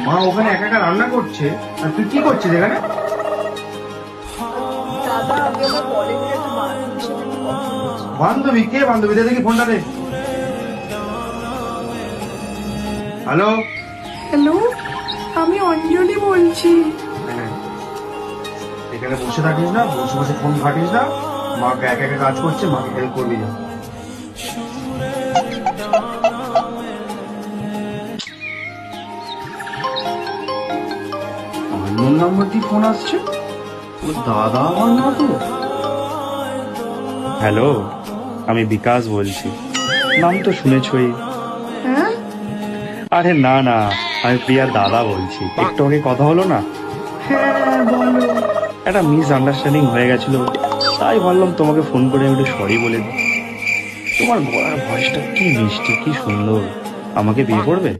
মা ওখানে একা একা রান্না করছে, আর তুই কি করছিস এখানে? দাদা, আমি আমার কলেজের একটা বান্ধবীর সাথে একটু কথা বলছি। বান্ধবী? কে বান্ধবী? দে দেখি ফোনটা দে। হ্যালো। হ্যালো, আমি অঞ্জলি বলছি। এখানে বসে থাকিস না, বসে বসে ফোন ঘাটিস না। মাকে একা একা কাজ করছে, মাকে হেল্প করবি না। আননোন নাম্বার দিয়ে ফোন আসছে। ও দাদা আমার না তো। হ্যালো, আমি বিকাশ বলছি। নাম তো শুনেছই। হ্যাঁ, আরে না না, আমি প্রিয়ার দাদা বলছি। একটু আগে কথা হলো না, হ্যাঁ বলো। একটা মিস আন্ডারস্ট্যান্ডিং হয়ে গেছিল, তাই ভাবলাম তোমাকে ফোন করে আমি একটু সরি বলে দিই। তোমার গলার ভয়েসটা কি মিষ্টি, কি সুন্দর। আমাকে বিয়ে করবে?